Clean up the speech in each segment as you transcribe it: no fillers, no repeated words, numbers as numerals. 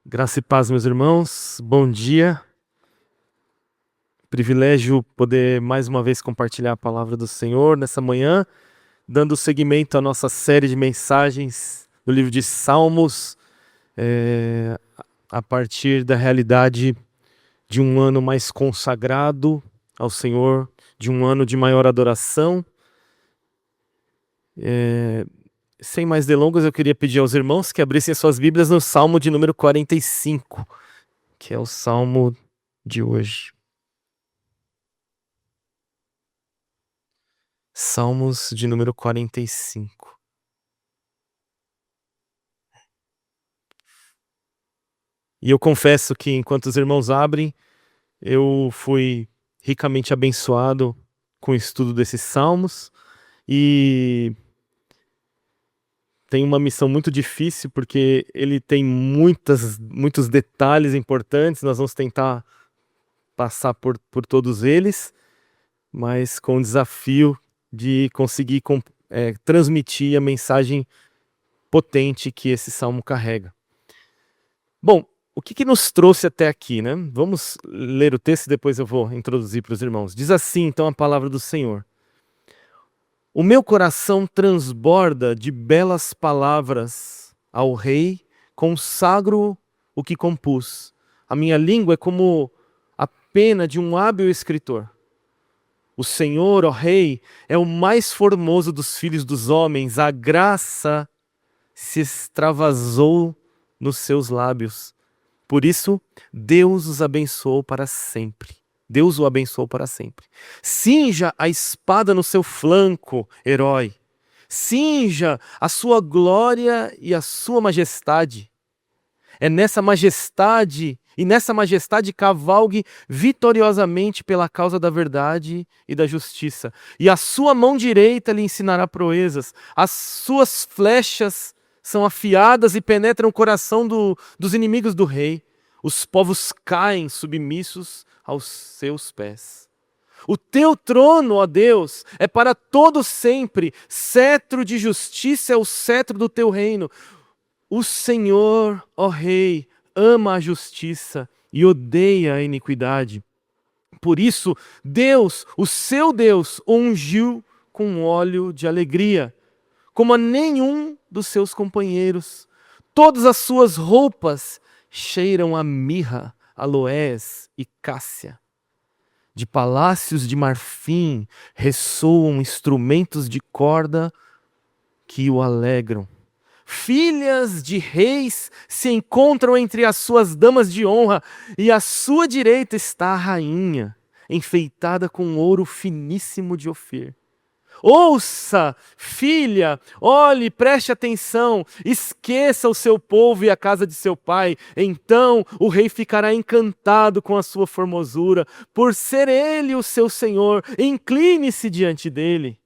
Graça e paz, meus irmãos. Bom dia. Privilégio poder mais uma vez compartilhar a palavra do Senhor nessa manhã, dando seguimento à nossa série de mensagens do livro de Salmos, a partir da realidade de um ano mais consagrado ao Senhor, de um ano de maior adoração. Sem mais delongas, eu queria pedir aos irmãos que abrissem as suas Bíblias no Salmo de número 45, que é o Salmo de hoje. Salmos de número 45. E eu confesso que enquanto os irmãos abrem, eu fui ricamente abençoado com o estudo desses salmos e tem uma missão muito difícil porque ele tem muitos detalhes importantes. Nós vamos tentar passar por todos eles, mas com o desafio de conseguir transmitir a mensagem potente que esse salmo carrega. Bom, o que nos trouxe até aqui, né? Vamos ler o texto e depois eu vou introduzir para os irmãos. Diz assim, então, a palavra do Senhor. O meu coração transborda de belas palavras ao Rei, consagro o que compus. A minha língua é como a pena de um hábil escritor. O Senhor, ó Rei, é o mais formoso dos filhos dos homens. A graça se extravasou nos seus lábios. Por isso, Deus os abençoou para sempre. Deus o abençoou para sempre. Cinja a espada no seu flanco, herói. Cinja a sua glória e a sua majestade. É nessa majestade cavalgue vitoriosamente pela causa da verdade e da justiça. E a sua mão direita lhe ensinará proezas. As suas flechas são afiadas e penetram o coração dos inimigos do rei. Os povos caem submissos aos seus pés. O teu trono, ó Deus, é para todo sempre. Cetro de justiça é o cetro do teu reino. O Senhor, ó Rei, ama a justiça e odeia a iniquidade. Por isso, Deus, o seu Deus, o ungiu com óleo de alegria, como a nenhum dos seus companheiros. Todas as suas roupas cheiram a mirra, aloés e cássia. De palácios de marfim ressoam instrumentos de corda que o alegram. Filhas de reis se encontram entre as suas damas de honra, e à sua direita está a rainha, enfeitada com ouro finíssimo de Ofir. Ouça, filha, olhe, preste atenção, esqueça o seu povo e a casa de seu pai. Então o rei ficará encantado com a sua formosura, por ser ele o seu senhor, incline-se diante dele.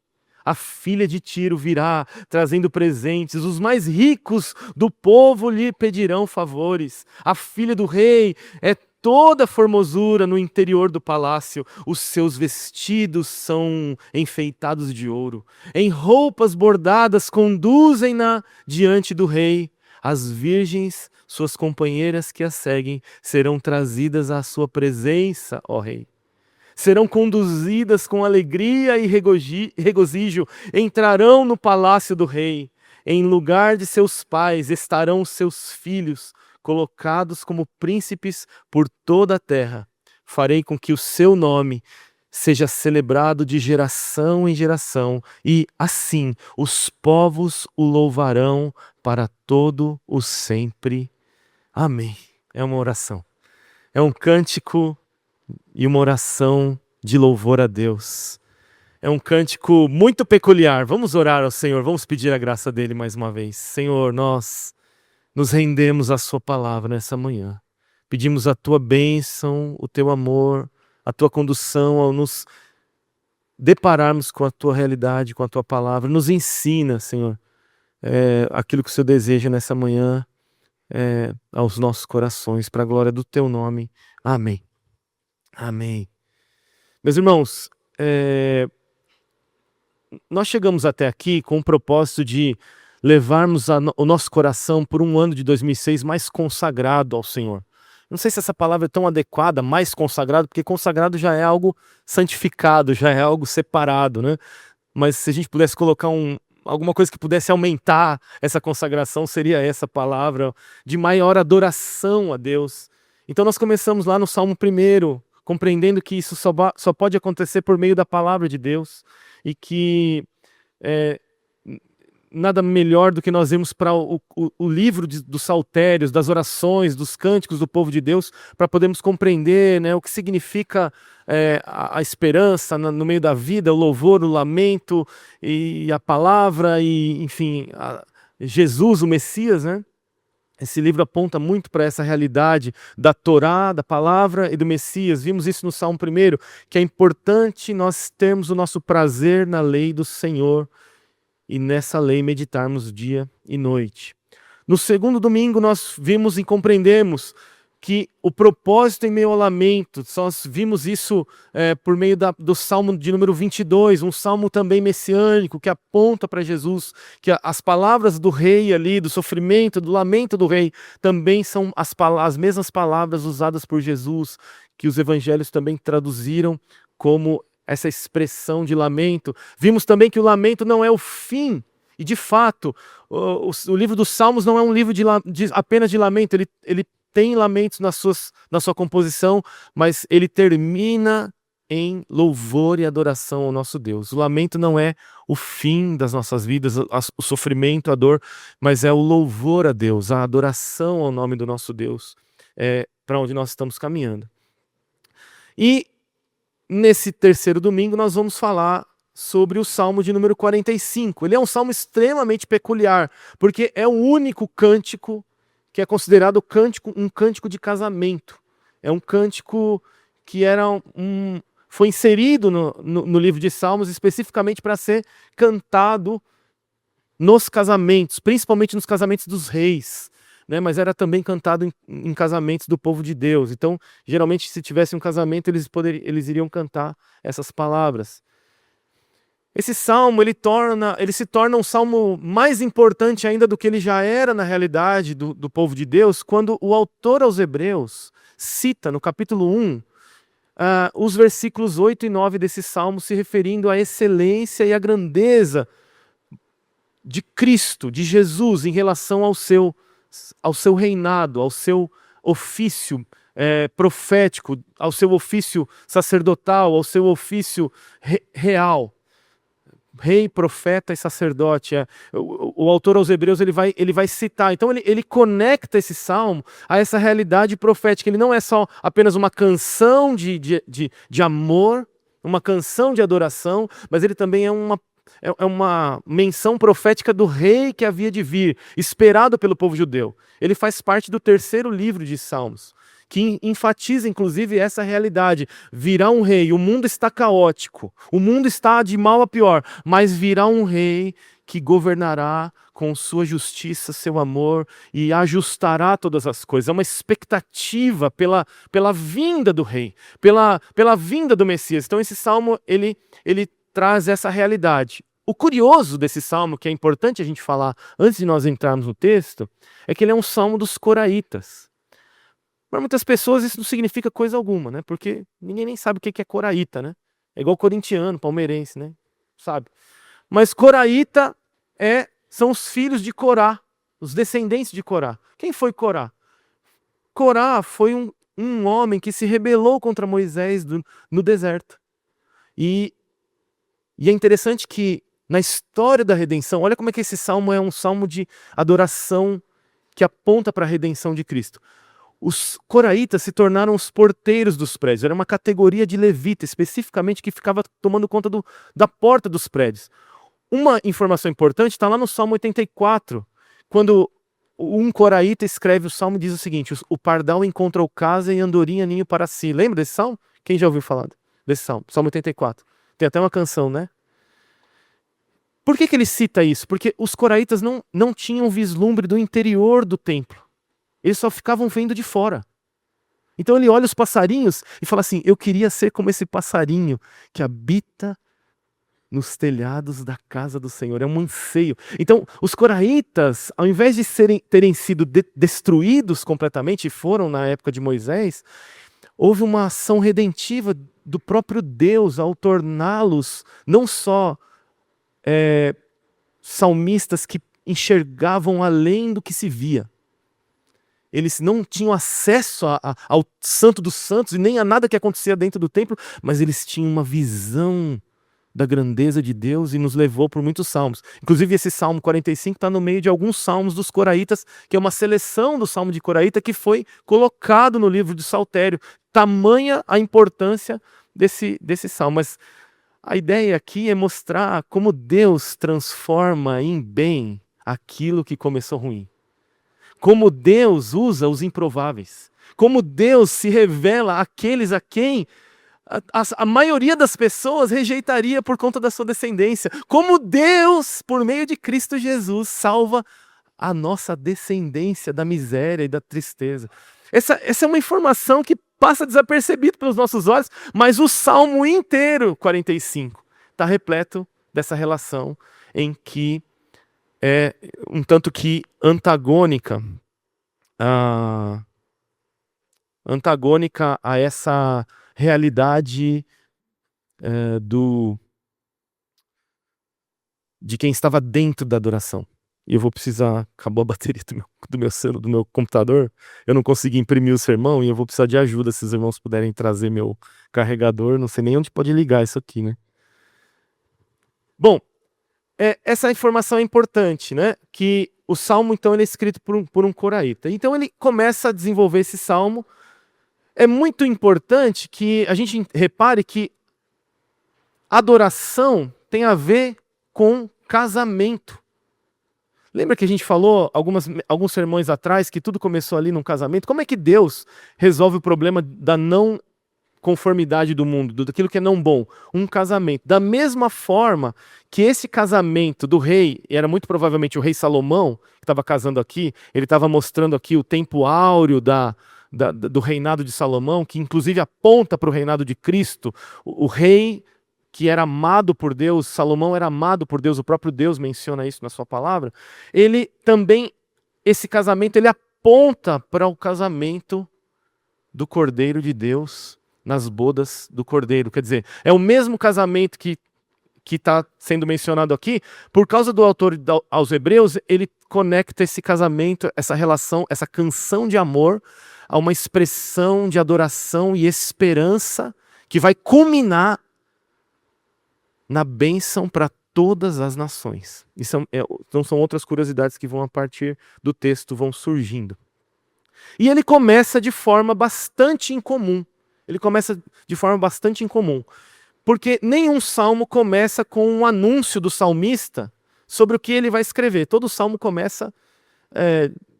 A filha de Tiro virá trazendo presentes, os mais ricos do povo lhe pedirão favores. A filha do rei é toda formosura no interior do palácio, os seus vestidos são enfeitados de ouro. Em roupas bordadas conduzem-na diante do rei. As virgens, suas companheiras que a seguem, serão trazidas à sua presença, ó rei. Serão conduzidas com alegria e regozijo, entrarão no palácio do rei. Em lugar de seus pais estarão seus filhos, colocados como príncipes por toda a terra. Farei com que o seu nome seja celebrado de geração em geração, e assim os povos o louvarão para todo o sempre. Amém. É uma oração. É um cântico e uma oração de louvor a Deus. É um cântico muito peculiar. Vamos orar ao Senhor, vamos pedir a graça dele mais uma vez. Senhor, nós nos rendemos à sua palavra nessa manhã. Pedimos a tua bênção, o teu amor, a tua condução ao nos depararmos com a tua realidade, com a tua palavra. Nos ensina, Senhor, aquilo que o Senhor deseja nessa manhã aos nossos corações, para a glória do teu nome. Amém. Amém. Meus irmãos, nós chegamos até aqui com o propósito de levarmos o nosso coração por um ano de 2006 mais consagrado ao Senhor. Não sei se essa palavra é tão adequada, mais consagrado, porque consagrado já é algo santificado, já é algo separado, né? Mas se a gente pudesse colocar alguma coisa que pudesse aumentar essa consagração, seria essa palavra de maior adoração a Deus. Então nós começamos lá no Salmo 1º, compreendendo que isso só pode acontecer por meio da palavra de Deus, e que nada melhor do que nós irmos para o livro dos saltérios, das orações, dos cânticos do povo de Deus, para podermos compreender, né, o que significa a esperança no meio da vida, o louvor, o lamento e a palavra, e enfim, Jesus, o Messias, né? Esse livro aponta muito para essa realidade da Torá, da palavra e do Messias. Vimos isso no Salmo 1º, que é importante nós termos o nosso prazer na lei do Senhor e nessa lei meditarmos dia e noite. No segundo domingo nós vimos e compreendemos que o propósito em meio ao lamento, nós vimos isso por meio do Salmo de número 22, um salmo também messiânico, que aponta para Jesus, que as palavras do rei ali, do sofrimento, do lamento do rei, também são as mesmas palavras usadas por Jesus, que os evangelhos também traduziram como essa expressão de lamento. Vimos também que o lamento não é o fim, e de fato, o livro dos Salmos não é um livro apenas de lamento, ele tem lamentos na sua composição, mas ele termina em louvor e adoração ao nosso Deus. O lamento não é o fim das nossas vidas, o sofrimento, a dor, mas é o louvor a Deus, a adoração ao nome do nosso Deus, para onde nós estamos caminhando. E nesse terceiro domingo nós vamos falar sobre o Salmo de número 45. Ele é um salmo extremamente peculiar, porque é o único cântico que é considerado um cântico de casamento. É um cântico que foi inserido no livro de Salmos especificamente para ser cantado nos casamentos, principalmente nos casamentos dos reis, né? Mas era também cantado em casamentos do povo de Deus. Então, geralmente, se tivesse um casamento, eles iriam cantar essas palavras. Esse salmo, ele se torna um salmo mais importante ainda do que ele já era na realidade do povo de Deus, quando o autor aos Hebreus cita no capítulo 1 os versículos 8 e 9 desse salmo, se referindo à excelência e à grandeza de Cristo, de Jesus, em relação ao seu reinado, ao seu ofício profético, ao seu ofício sacerdotal, ao seu ofício real. Rei, profeta e sacerdote. O autor aos Hebreus ele vai citar. Então ele conecta esse salmo a essa realidade profética. Ele não é só apenas uma canção de amor, uma canção de adoração, mas ele também é uma menção profética do rei que havia de vir, esperado pelo povo judeu. Ele faz parte do terceiro livro de Salmos, que enfatiza inclusive essa realidade. Virá um rei, o mundo está caótico, o mundo está de mal a pior, mas virá um rei que governará com sua justiça, seu amor, e ajustará todas as coisas. É uma expectativa pela vinda do rei, pela vinda do Messias. Então esse salmo, ele traz essa realidade. O curioso desse salmo, que é importante a gente falar antes de nós entrarmos no texto, é que ele é um salmo dos coraitas. Para muitas pessoas isso não significa coisa alguma, né? Porque ninguém nem sabe o que é coraíta, né? É igual corintiano, palmeirense, né? Sabe? Mas coraíta são os filhos de Corá, os descendentes de Corá. Quem foi Corá? Corá foi um homem que se rebelou contra Moisés no deserto. E é interessante que na história da redenção, olha como é que esse salmo é um salmo de adoração que aponta para a redenção de Cristo. Os coraitas se tornaram os porteiros dos prédios. Era uma categoria de levita, especificamente, que ficava tomando conta da porta dos prédios. Uma informação importante está lá no Salmo 84, quando um coraíta escreve o salmo e diz o seguinte: o pardal encontrou casa e andorinha ninho para si. Lembra desse salmo? Quem já ouviu falar desse salmo? Salmo 84. Tem até uma canção, né? Por que ele cita isso? Porque os coraitas não tinham vislumbre do interior do templo. Eles só ficavam vendo de fora. Então ele olha os passarinhos e fala assim: eu queria ser como esse passarinho que habita nos telhados da casa do Senhor. É um anseio. Então, os coraitas, ao invés de terem sido destruídos completamente, e foram na época de Moisés, houve uma ação redentiva do próprio Deus ao torná-los não só salmistas que enxergavam além do que se via. Eles não tinham acesso ao Santo dos Santos e nem a nada que acontecia dentro do templo, mas eles tinham uma visão da grandeza de Deus e nos levou por muitos salmos. Inclusive esse Salmo 45 está no meio de alguns salmos dos coraitas, que é uma seleção do Salmo de Coraíta que foi colocado no livro de Saltério. Tamanha a importância desse salmo. Mas a ideia aqui é mostrar como Deus transforma em bem aquilo que começou ruim. Como Deus usa os improváveis. Como Deus se revela àqueles a quem a maioria das pessoas rejeitaria por conta da sua descendência. Como Deus, por meio de Cristo Jesus, salva a nossa descendência da miséria e da tristeza. Essa é uma informação que passa desapercebida pelos nossos olhos, mas o Salmo inteiro, 45, está repleto dessa relação em que é um tanto que antagônica a essa realidade de quem estava dentro da adoração. E eu vou precisar... Acabou a bateria do meu computador. Eu não consegui imprimir o sermão e eu vou precisar de ajuda se os irmãos puderem trazer meu carregador. Não sei nem onde pode ligar isso aqui, né? Bom, essa informação é importante, né? Que o salmo, então, ele é escrito por um coraíta. Então ele começa a desenvolver esse salmo. É muito importante que a gente repare que adoração tem a ver com casamento. Lembra que a gente falou alguns sermões atrás que tudo começou ali num casamento? Como é que Deus resolve o problema da não conformidade do mundo, daquilo que é não bom? Um casamento. Da mesma forma que esse casamento do rei, e era muito provavelmente o rei Salomão, que estava casando aqui, ele estava mostrando aqui o tempo áureo do reinado de Salomão, que inclusive aponta para o reinado de Cristo. O rei que era amado por Deus, Salomão era amado por Deus, o próprio Deus menciona isso na sua palavra. Ele também, esse casamento, ele aponta para o casamento do Cordeiro de Deus nas bodas do Cordeiro. Quer dizer, é o mesmo casamento que está sendo mencionado aqui. Por causa do autor aos Hebreus, ele conecta esse casamento, essa relação, essa canção de amor a uma expressão de adoração e esperança que vai culminar na bênção para todas as nações. Então são outras curiosidades que vão a partir do texto, vão surgindo. E ele começa de forma bastante incomum. Porque nenhum salmo começa com um anúncio do salmista sobre o que ele vai escrever. Todo salmo começa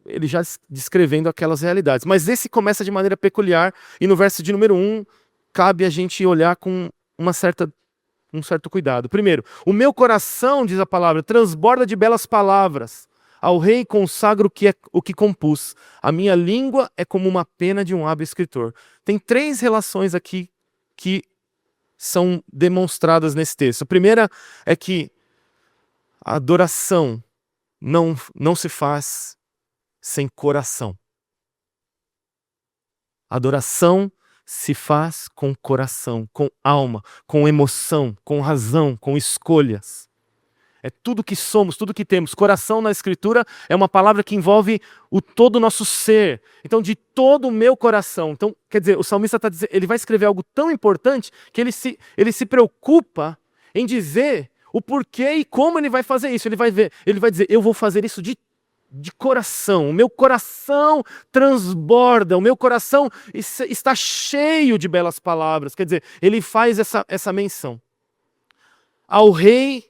ele já descrevendo aquelas realidades. Mas esse começa de maneira peculiar, e no verso de número 1, cabe a gente olhar com um certo cuidado. Primeiro, o meu coração, diz a palavra, transborda de belas palavras. Ao rei consagro o que compus. A minha língua é como uma pena de um hábil escritor. Tem 3 relações aqui que são demonstradas nesse texto. A primeira é que a adoração não se faz sem coração. Adoração se faz com coração, com alma, com emoção, com razão, com escolhas. É tudo que somos, tudo que temos. Coração na Escritura é uma palavra que envolve todo o nosso ser. Então, de todo o meu coração. Então, quer dizer, o salmista está dizendo, ele vai escrever algo tão importante que ele se preocupa em dizer o porquê e como ele vai fazer isso. Ele vai dizer, eu vou fazer isso de coração. O meu coração transborda, o meu coração está cheio de belas palavras. Quer dizer, ele faz essa menção. Ao rei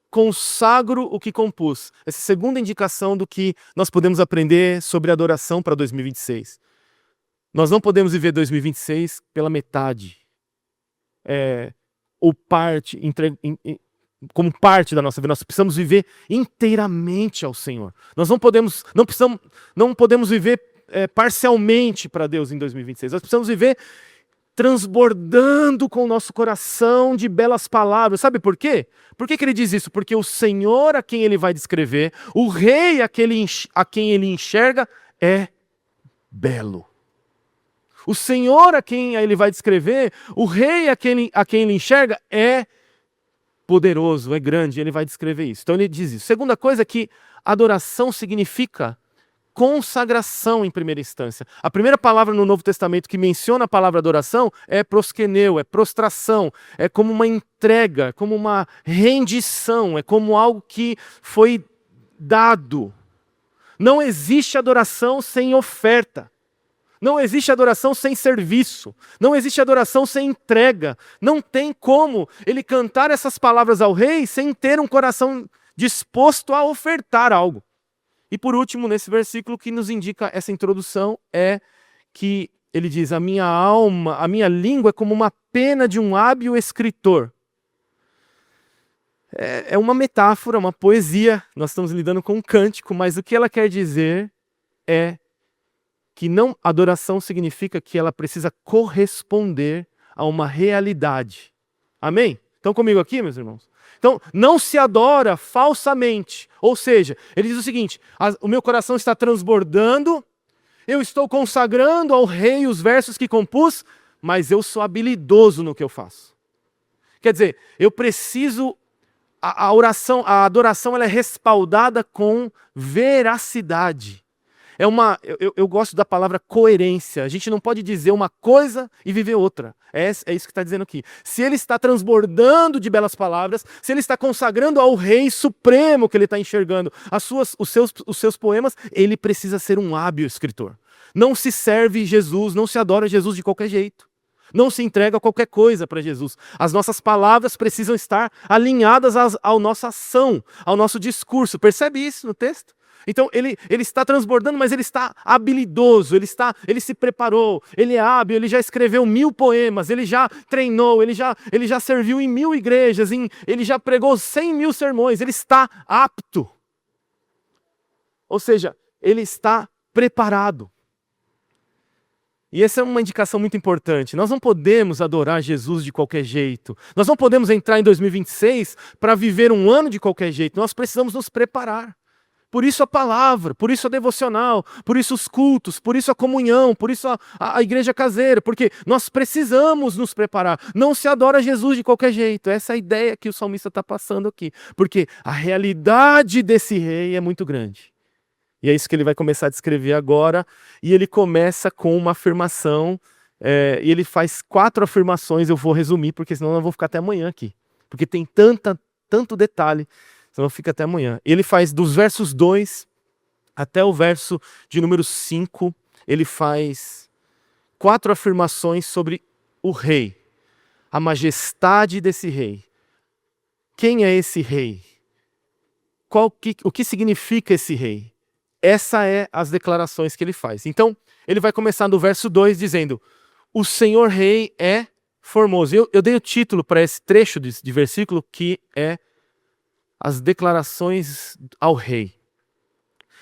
consagro o que compus. Essa é a segunda indicação do que nós podemos aprender sobre adoração para 2026. Nós não podemos viver 2026 pela metade. Ou como parte da nossa vida. Nós precisamos viver inteiramente ao Senhor. Nós não podemos viver parcialmente para Deus em 2026. Nós precisamos viver transbordando com o nosso coração de belas palavras. Sabe por quê? Por que ele diz isso? Porque o Senhor a quem ele vai descrever, o rei a quem ele enxerga, é belo. O Senhor a quem ele vai descrever, o rei a quem ele enxerga, é poderoso, é grande. Ele vai descrever isso. Então ele diz isso. Segunda coisa é que adoração significa consagração em primeira instância. A primeira palavra no Novo Testamento que menciona a palavra adoração é proskeneu, é prostração, é como uma entrega, como uma rendição, é como algo que foi dado. Não existe adoração sem oferta. Não existe adoração sem serviço. Não existe adoração sem entrega. Não tem como ele cantar essas palavras ao rei sem ter um coração disposto a ofertar algo. E por último, nesse versículo que nos indica essa introdução é que ele diz: a minha alma, a minha língua é como uma pena de um hábil escritor. É uma metáfora, uma poesia. Nós estamos lidando com um cântico, mas o que ela quer dizer é que não adoração significa que ela precisa corresponder a uma realidade. Amém? Estão comigo aqui, meus irmãos? Então, não se adora falsamente. Ou seja, ele diz o seguinte: o meu coração está transbordando, eu estou consagrando ao rei os versos que compus, mas eu sou habilidoso no que eu faço. Quer dizer, eu preciso... A adoração ela é respaldada com veracidade. Eu gosto da palavra coerência. A gente não pode dizer uma coisa e viver outra. É isso que está dizendo aqui. Se ele está transbordando de belas palavras, se ele está consagrando ao rei supremo que ele está enxergando os seus poemas, ele precisa ser um hábil escritor. Não se serve Jesus, não se adora Jesus de qualquer jeito. Não se entrega qualquer coisa para Jesus. As nossas palavras precisam estar alinhadas à nossa ação, ao nosso discurso. Percebe isso no texto? Então ele está transbordando, mas ele está habilidoso, ele se preparou, ele é hábil, ele já escreveu 1000 poemas, ele já treinou, ele já serviu em 1000 igrejas, ele já pregou 100.000 sermões, ele está apto. Ou seja, ele está preparado. E essa é uma indicação muito importante. Nós não podemos adorar Jesus de qualquer jeito. Nós não podemos entrar em 2026 para viver um ano de qualquer jeito. Nós precisamos nos preparar. Por isso a palavra, por isso a devocional, por isso os cultos, por isso a comunhão, por isso a igreja caseira, porque nós precisamos nos preparar. Não se adora Jesus de qualquer jeito. Essa é a ideia que o salmista está passando aqui. Porque a realidade desse rei é muito grande. E é isso que ele vai começar a descrever agora. E ele começa com uma afirmação, e ele faz 4 afirmações, eu vou resumir, porque senão eu vou ficar até amanhã aqui. Porque tem tanto detalhe, senão fica até amanhã. Ele faz dos versos 2 até o verso de número 5, ele faz 4 afirmações sobre o rei, a majestade desse rei. Quem é esse rei? O que significa esse rei? Essa é as declarações que ele faz. Então, ele vai começar no verso 2 dizendo: o Senhor Rei é formoso. Eu dei o título para esse trecho de versículo que é as declarações ao rei.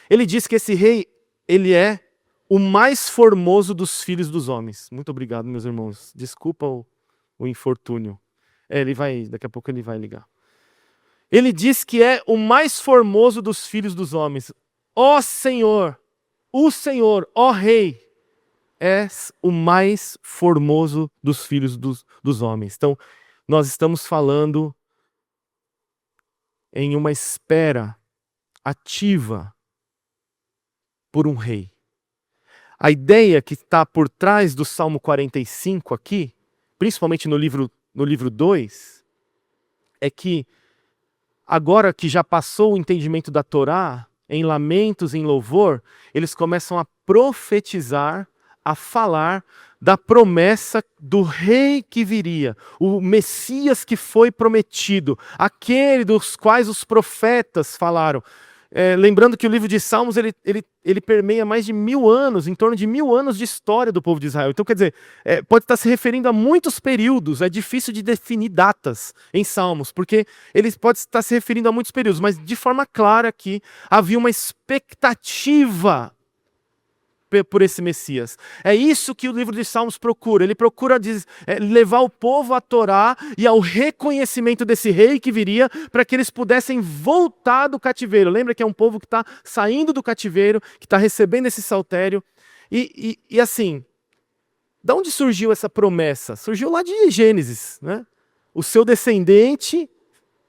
Ele diz que esse rei, ele é o mais formoso dos filhos dos homens. Muito obrigado, meus irmãos. Desculpa o infortúnio. Daqui a pouco ele vai ligar. Ele diz que é o mais formoso dos filhos dos homens. Ó Senhor, o Senhor, ó Rei, és o mais formoso dos filhos dos homens. Então, nós estamos falando em uma espera ativa por um rei. A ideia que está por trás do Salmo 45 aqui, principalmente no livro 2, é que agora que já passou o entendimento da Torá, em lamentos, em louvor, eles começam a profetizar, a falar da promessa do rei que viria, o Messias que foi prometido, aquele dos quais os profetas falaram. Lembrando que o livro de Salmos ele permeia mais de 1000 anos, em torno de 1000 anos de história do povo de Israel. Então, quer dizer, pode estar se referindo a muitos períodos, é difícil de definir datas em Salmos, porque ele pode estar se referindo a muitos períodos, mas de forma clara que havia uma expectativa por esse Messias. É isso que o livro de Salmos procura. Ele procura levar o povo à Torá e ao reconhecimento desse rei que viria, para que eles pudessem voltar do cativeiro. Lembra que é um povo que está saindo do cativeiro, que está recebendo esse saltério. E assim, de onde surgiu essa promessa? Surgiu lá de Gênesis, né? O seu descendente,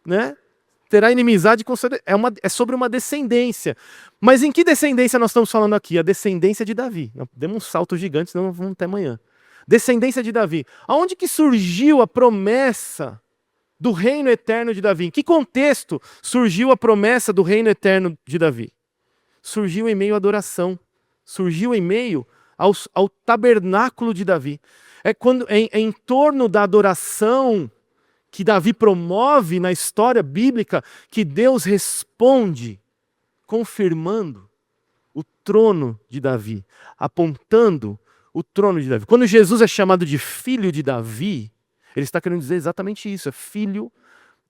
né, terá inimizade com é sobre uma descendência. Mas em que descendência nós estamos falando aqui? A descendência de Davi. Demos um salto gigante, senão vamos até amanhã. Descendência de Davi. Aonde que surgiu a promessa do reino eterno de Davi? Em que contexto surgiu a promessa do reino eterno de Davi? Surgiu em meio à adoração. Surgiu em meio ao tabernáculo de Davi. É em torno da adoração que Davi promove na história bíblica, que Deus responde, confirmando o trono de Davi, apontando o trono de Davi. Quando Jesus é chamado de filho de Davi, ele está querendo dizer exatamente isso, é filho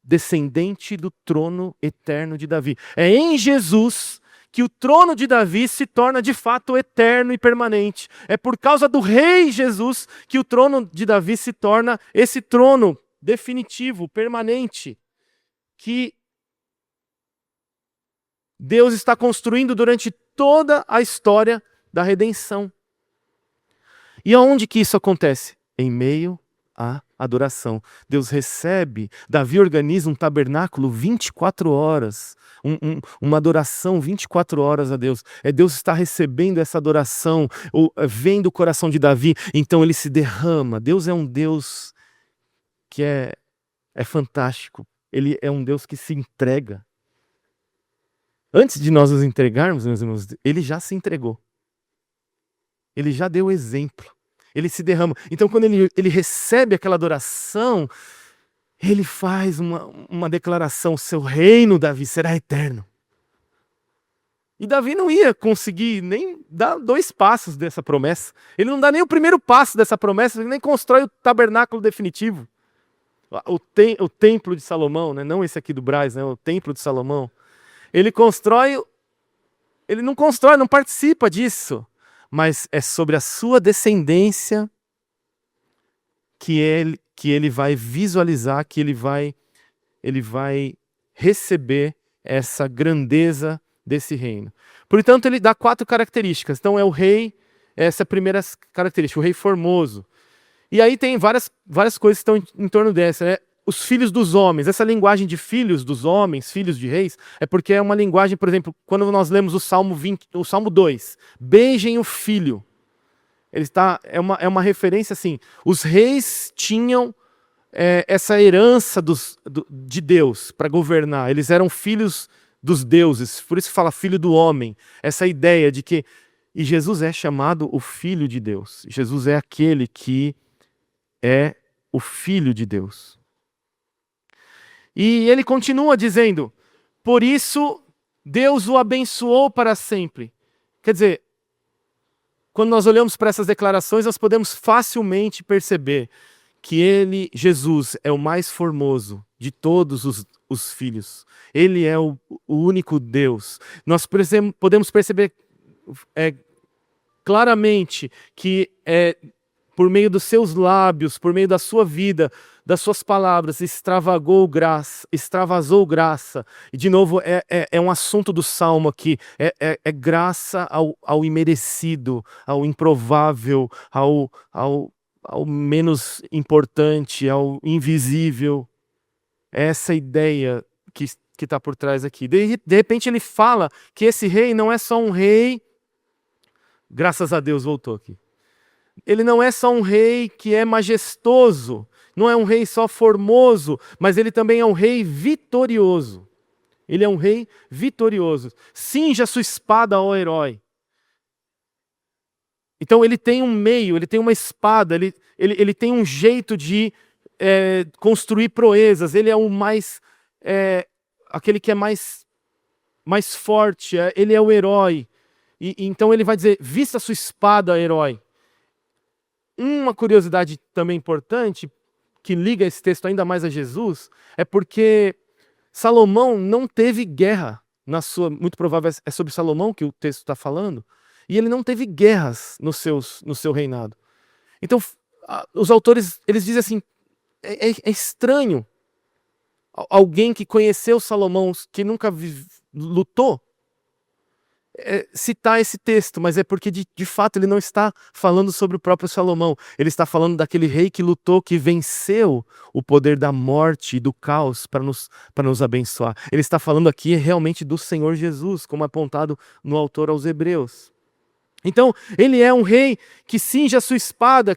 descendente do trono eterno de Davi. É em Jesus que o trono de Davi se torna de fato eterno e permanente. É por causa do rei Jesus que o trono de Davi se torna esse trono definitivo, permanente, que Deus está construindo durante toda a história da redenção. E aonde que isso acontece? Em meio à adoração. Deus recebe, Davi organiza um tabernáculo 24 horas, uma adoração 24 horas a Deus. Deus está recebendo essa adoração, vem do coração de Davi, então ele se derrama. Deus é um Deus que é fantástico. Ele é um Deus que se entrega. Antes de nós nos entregarmos, meus irmãos, ele já se entregou. Ele já deu o exemplo. Ele se derrama. Então, quando ele recebe aquela adoração, ele faz uma declaração: seu reino, Davi, será eterno. E Davi não ia conseguir nem dar 2 passos dessa promessa. Ele não dá nem o primeiro passo dessa promessa, ele nem constrói o tabernáculo definitivo. O templo de Salomão, né? Não esse aqui do Brás, né? O templo de Salomão. Ele não constrói, não participa disso. Mas é sobre a sua descendência que ele vai visualizar, que ele vai receber essa grandeza desse reino. Portanto, ele dá 4 características. Então é o rei, essa é a primeira característica, o rei formoso. E aí tem várias coisas que estão em torno dessa, né? Os filhos dos homens. Essa linguagem de filhos dos homens, filhos de reis, é porque é uma linguagem, por exemplo, quando nós lemos o Salmo 2, beijem o filho. É uma referência assim, os reis tinham essa herança de Deus para governar, eles eram filhos dos deuses, por isso fala filho do homem, essa ideia de que, e Jesus é chamado o filho de Deus, Jesus é aquele que é o filho de Deus. E ele continua dizendo, por isso Deus o abençoou para sempre. Quer dizer, quando nós olhamos para essas declarações, nós podemos facilmente perceber que Jesus, é o mais formoso de todos os filhos. Ele é o único Deus. Nós podemos perceber claramente que por meio dos seus lábios, por meio da sua vida, das suas palavras, extravasou graça. E de novo, é um assunto do Salmo aqui, é graça ao imerecido, ao improvável, ao menos importante, ao invisível. É essa ideia que está por trás aqui. De repente ele fala que esse rei não é só um rei, graças a Deus voltou aqui. Ele não é só um rei que é majestoso, não é um rei só formoso, mas ele também é um rei vitorioso. Ele é um rei vitorioso. Cinja sua espada, ó herói. Então ele tem um meio, ele tem uma espada, ele tem um jeito de construir proezas. Ele é o mais, aquele que é mais forte, ele é o herói. Então ele vai dizer, vista sua espada, herói. Uma curiosidade também importante, que liga esse texto ainda mais a Jesus, é porque Salomão não teve guerra. Muito provável é sobre Salomão que o texto está falando. e ele não teve guerras no seu reinado. Então, os autores, eles dizem assim, é estranho alguém que conheceu Salomão, que nunca lutou, citar esse texto, mas é porque de fato ele não está falando sobre o próprio Salomão, ele está falando daquele rei que lutou, que venceu o poder da morte e do caos para nos abençoar. Ele está falando aqui realmente do Senhor Jesus, como apontado no autor aos Hebreus. Então, ele é um rei que cinge a sua espada,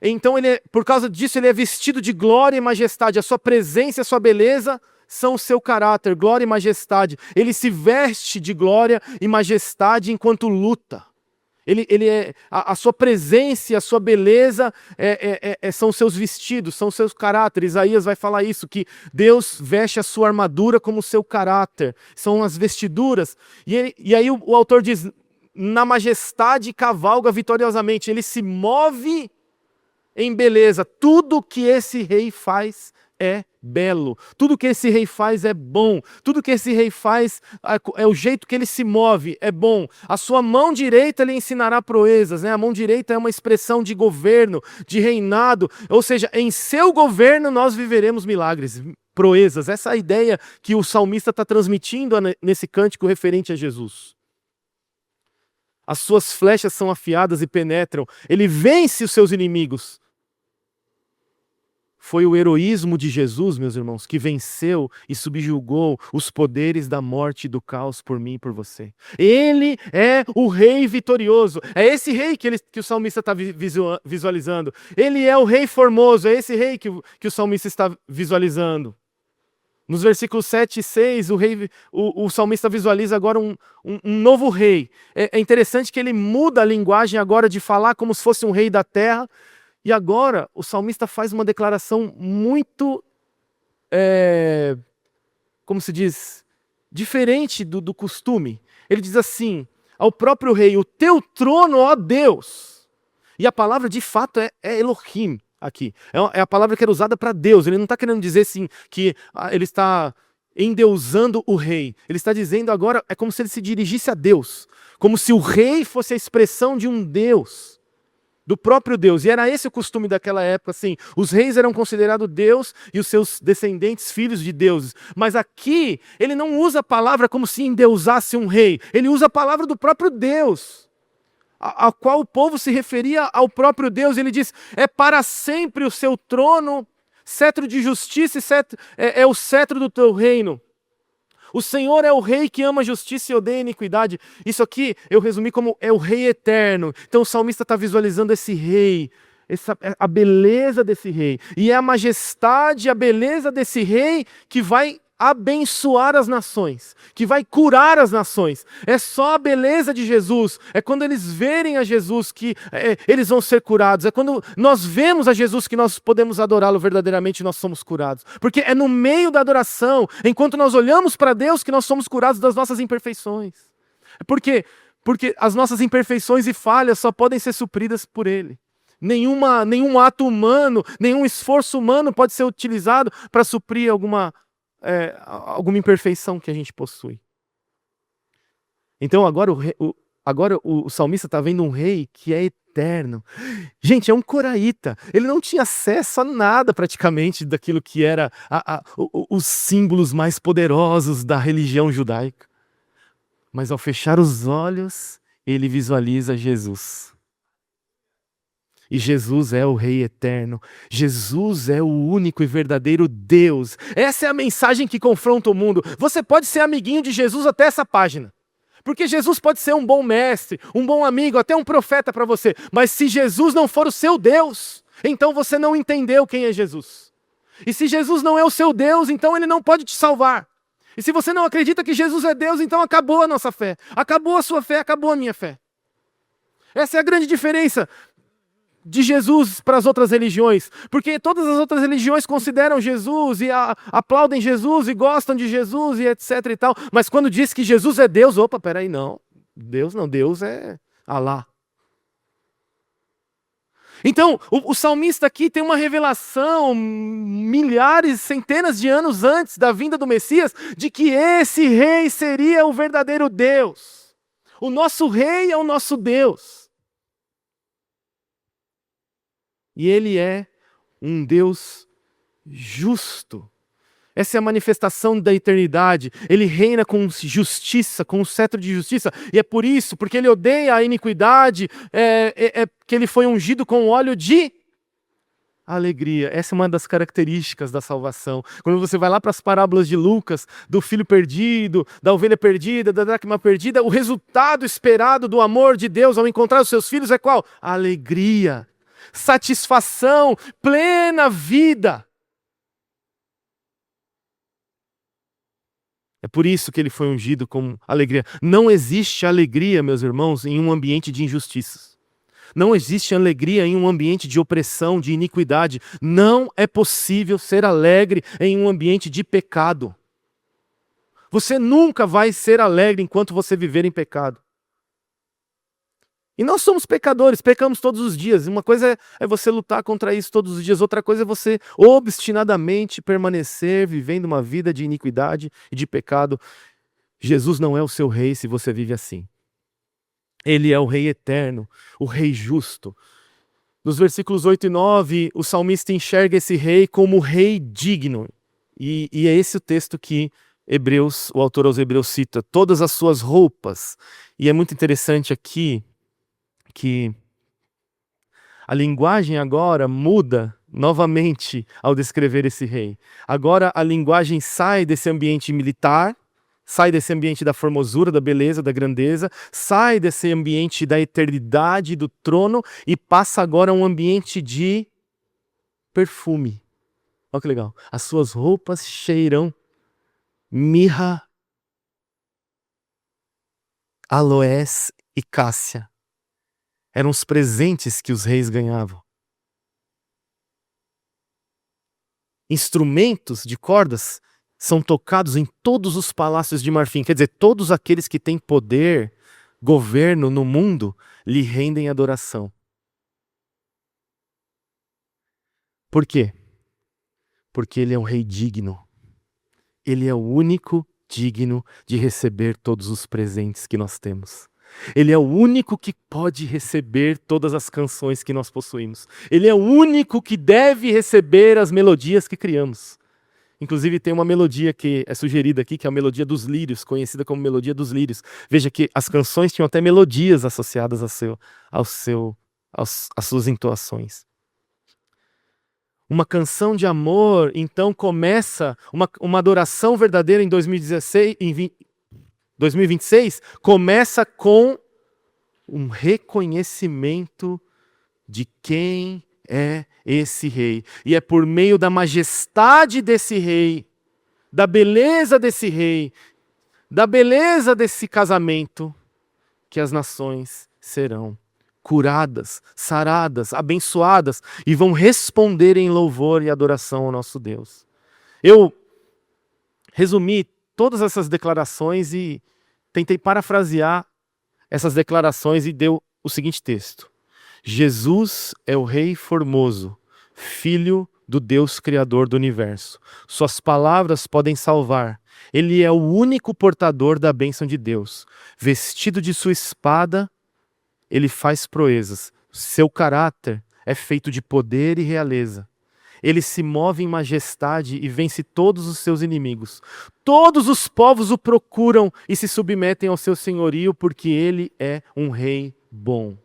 então por causa disso ele é vestido de glória e majestade. A sua presença e a sua beleza são o seu caráter, glória e majestade. Ele se veste de glória e majestade enquanto luta. A sua presença e a sua beleza são os seus vestidos, são os seus caráteres. Isaías vai falar isso, que Deus veste a sua armadura como o seu caráter. São as vestiduras. E aí o autor diz, na majestade cavalga vitoriosamente. Ele se move em beleza. Tudo que esse rei faz é belo. Tudo que esse rei faz é bom. Tudo que esse rei faz, o jeito que ele se move é bom. A sua mão direita lhe ensinará proezas, né? A mão direita é uma expressão de governo, de reinado. Ou seja, em seu governo nós viveremos milagres, proezas. Essa é a ideia que o salmista está transmitindo nesse cântico referente a Jesus. As suas flechas são afiadas e penetram. Ele vence os seus inimigos. Foi o heroísmo de Jesus, meus irmãos, que venceu e subjugou os poderes da morte e do caos por mim e por você. Ele é o rei vitorioso. É esse rei que o salmista está visualizando. Ele é o rei formoso. É esse rei que o salmista está visualizando. Nos versículos 7 e 6, o salmista visualiza agora um novo rei. É interessante que ele muda a linguagem agora de falar como se fosse um rei da terra. E agora o salmista faz uma declaração muito, como se diz, diferente do costume. Ele diz assim, ao próprio rei, o teu trono, ó Deus. E a palavra de fato é Elohim. Aqui. É a palavra que era usada para Deus. Ele não está querendo dizer assim que ele está endeusando o rei. Ele está dizendo agora, é como se ele se dirigisse a Deus. Como se o rei fosse a expressão de um Deus. Do próprio Deus. E era esse o costume daquela época, assim. Os reis eram considerados Deus e os seus descendentes filhos de deuses. Mas aqui, ele não usa a palavra como se endeusasse um rei. Ele usa a palavra do próprio Deus, a qual o povo se referia ao próprio Deus. Ele diz, é para sempre o seu trono, cetro de justiça é o cetro do teu reino. O Senhor é o rei que ama a justiça e odeia a iniquidade. Isso aqui eu resumi como é o rei eterno. Então o salmista está visualizando esse rei, a beleza desse rei. E é a majestade, a beleza desse rei que vai abençoar as nações, que vai curar as nações. É só a beleza de Jesus, é quando eles verem a Jesus que eles vão ser curados, é quando nós vemos a Jesus que nós podemos adorá-lo verdadeiramente, nós somos curados. Porque é no meio da adoração, enquanto nós olhamos para Deus, que nós somos curados das nossas imperfeições. Por quê? Porque as nossas imperfeições e falhas só podem ser supridas por Ele. Nenhum ato humano, nenhum esforço humano pode ser utilizado para suprir alguma imperfeição que a gente possui. Então agora o salmista está vendo um rei que é eterno. Gente, é um coraíta. Ele não tinha acesso a nada praticamente daquilo que era os símbolos mais poderosos da religião judaica. Mas ao fechar os olhos, ele visualiza Jesus. E Jesus é o Rei eterno. Jesus é o único e verdadeiro Deus. Essa é a mensagem que confronta o mundo. Você pode ser amiguinho de Jesus até essa página. Porque Jesus pode ser um bom mestre, um bom amigo, até um profeta para você. Mas se Jesus não for o seu Deus, então você não entendeu quem é Jesus. E se Jesus não é o seu Deus, então ele não pode te salvar. E se você não acredita que Jesus é Deus, então acabou a nossa fé. Acabou a sua fé, acabou a minha fé. Essa é a grande diferença de Jesus para as outras religiões, porque todas as outras religiões consideram Jesus e aplaudem Jesus e gostam de Jesus e etc e tal, mas quando diz que Jesus é Deus, opa, peraí, não, Deus é Alá. Então, o salmista aqui tem uma revelação milhares, centenas de anos antes da vinda do Messias, de que esse rei seria o verdadeiro Deus. O nosso rei é o nosso Deus. E ele é um Deus justo. Essa é a manifestação da eternidade. Ele reina com justiça, com um cetro de justiça. E é por isso, porque ele odeia a iniquidade, que ele foi ungido com óleo de alegria. Essa é uma das características da salvação. Quando você vai lá para as parábolas de Lucas, do filho perdido, da ovelha perdida, da dracma perdida, o resultado esperado do amor de Deus ao encontrar os seus filhos é qual? Alegria, satisfação, plena vida. É por isso que ele foi ungido com alegria. Não existe alegria, meus irmãos, em um ambiente de injustiças. Não existe alegria em um ambiente de opressão, de iniquidade. Não é possível ser alegre em um ambiente de pecado. Você nunca vai ser alegre enquanto você viver em pecado. E nós somos pecadores, pecamos todos os dias. Uma coisa é você lutar contra isso todos os dias, outra coisa é você obstinadamente permanecer vivendo uma vida de iniquidade e de pecado. Jesus não é o seu rei se você vive assim. Ele é o rei eterno, o rei justo. Nos versículos 8 e 9, o salmista enxerga esse rei como rei digno. E é esse o texto que o autor aos Hebreus cita, todas as suas roupas. E é muito interessante aqui que a linguagem agora muda novamente ao descrever esse rei. Agora a linguagem sai desse ambiente militar, sai desse ambiente da formosura, da beleza, da grandeza, sai desse ambiente da eternidade, do trono, e passa agora a um ambiente de perfume. Olha que legal. As suas roupas cheiram mirra, aloés e cássia. Eram os presentes que os reis ganhavam. Instrumentos de cordas são tocados em todos os palácios de marfim. Quer dizer, todos aqueles que têm poder, governo no mundo, lhe rendem adoração. Por quê? Porque ele é um rei digno. Ele é o único digno de receber todos os presentes que nós temos. Ele é o único que pode receber todas as canções que nós possuímos. Ele é o único que deve receber as melodias que criamos. Inclusive tem uma melodia que é sugerida aqui, que é a melodia dos lírios, conhecida como melodia dos lírios. Veja que as canções tinham até melodias associadas às suas entoações. Uma canção de amor, então, começa, uma adoração verdadeira em 2026, começa com um reconhecimento de quem é esse rei. E é por meio da majestade desse rei, da beleza desse rei, da beleza desse casamento, que as nações serão curadas, saradas, abençoadas e vão responder em louvor e adoração ao nosso Deus. Eu resumi todas essas declarações e tentei parafrasear essas declarações e deu o seguinte texto: Jesus é o Rei formoso, Filho do Deus Criador do Universo. Suas palavras podem salvar. Ele é o único portador da bênção de Deus. Vestido de sua espada, ele faz proezas. Seu caráter é feito de poder e realeza. Ele se move em majestade e vence todos os seus inimigos. Todos os povos o procuram e se submetem ao seu senhorio, porque ele é um rei bom.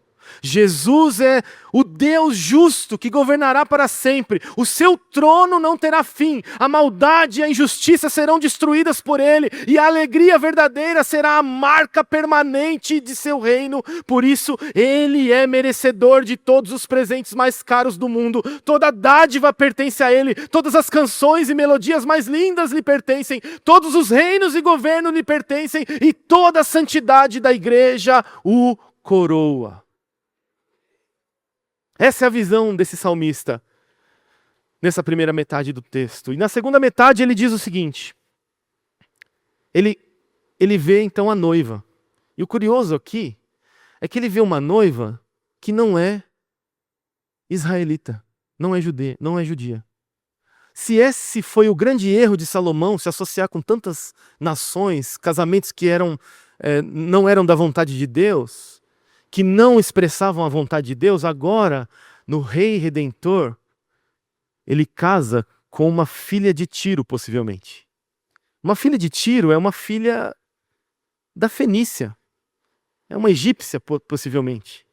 Jesus é o Deus justo que governará para sempre. O seu trono não terá fim. A maldade e a injustiça serão destruídas por ele. E a alegria verdadeira será a marca permanente de seu reino. Por isso, ele é merecedor de todos os presentes mais caros do mundo. Toda dádiva pertence a ele. Todas as canções e melodias mais lindas lhe pertencem. Todos os reinos e governos lhe pertencem. E toda a santidade da igreja o coroa. Essa é a visão desse salmista nessa primeira metade do texto. E na segunda metade ele diz o seguinte: ele vê então a noiva. E o curioso aqui é que ele vê uma noiva que não é israelita, não é judia. Se esse foi o grande erro de Salomão, se associar com tantas nações, casamentos que eram não eram da vontade de Deus, que não expressavam a vontade de Deus, agora, no Rei Redentor, ele casa com uma filha de Tiro, possivelmente. Uma filha de Tiro é uma filha da Fenícia. É uma egípcia, possivelmente.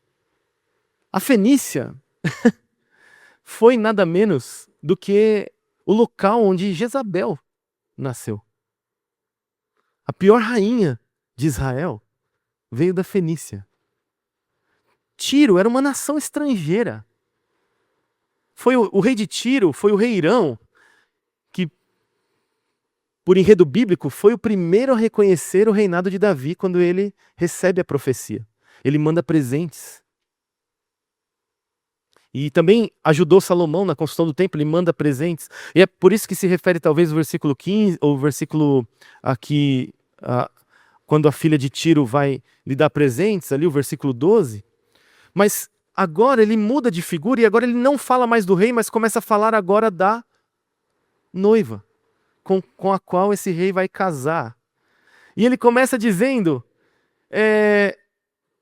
A Fenícia foi nada menos do que o local onde Jezabel nasceu. A pior rainha de Israel veio da Fenícia. Tiro era uma nação estrangeira. Foi o rei de Tiro, foi o rei Irão, que, por enredo bíblico, foi o primeiro a reconhecer o reinado de Davi quando ele recebe a profecia. Ele manda presentes. E também ajudou Salomão na construção do templo, ele manda presentes. E é por isso que se refere talvez o versículo 15, ou o versículo aqui, quando a filha de Tiro vai lhe dar presentes, ali o versículo 12. Mas agora ele muda de figura e agora ele não fala mais do rei, mas começa a falar agora da noiva, com a qual esse rei vai casar. E ele começa dizendo,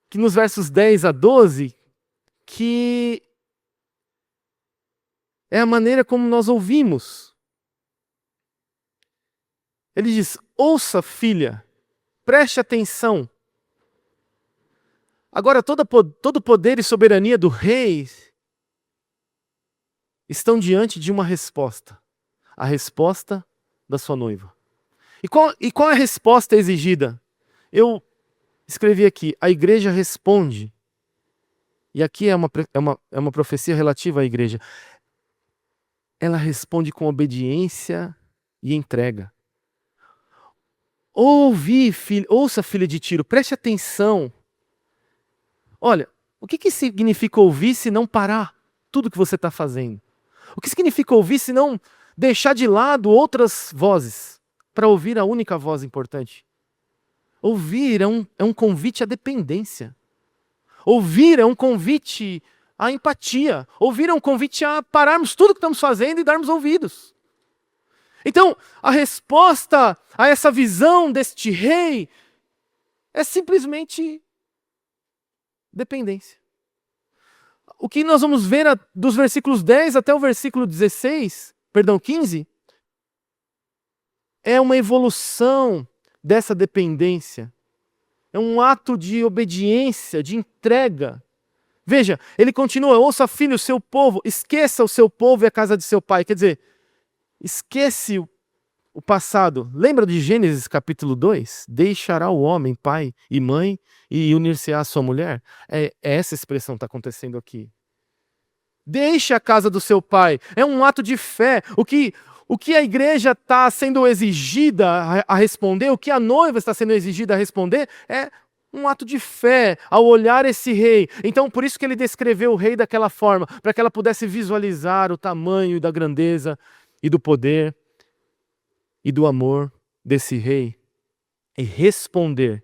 que nos versos 10 a 12, que é a maneira como nós ouvimos. Ele diz: ouça, filha, preste atenção. Agora todo poder e soberania do rei estão diante de uma resposta. A resposta da sua noiva. E qual é a resposta exigida? Eu escrevi aqui, a igreja responde. E aqui é uma profecia relativa à igreja. Ela responde com obediência e entrega. Ouça, filha de Tiro, preste atenção. Olha, o que significa ouvir se não parar tudo que você está fazendo? O que significa ouvir se não deixar de lado outras vozes para ouvir a única voz importante? Ouvir é um convite à dependência. Ouvir é um convite à empatia. Ouvir é um convite a pararmos tudo que estamos fazendo e darmos ouvidos. Então, a resposta a essa visão deste rei é simplesmente dependência. O que nós vamos ver dos versículos 10 até o versículo 15, é uma evolução dessa dependência. É um ato de obediência, de entrega. Veja, ele continua: ouça, filho, o seu povo, esqueça o seu povo e a casa de seu pai. Quer dizer, esquece o passado. Lembra de Gênesis capítulo 2? Deixará o homem pai e mãe e unir-se-á à sua mulher. É essa expressão que está acontecendo aqui. Deixe a casa do seu pai. É um ato de fé. O que a igreja está sendo exigida a responder, o que a noiva está sendo exigida a responder, é um ato de fé ao olhar esse rei. Então, por isso que ele descreveu o rei daquela forma, para que ela pudesse visualizar o tamanho da grandeza e do poder e do amor desse rei e responder.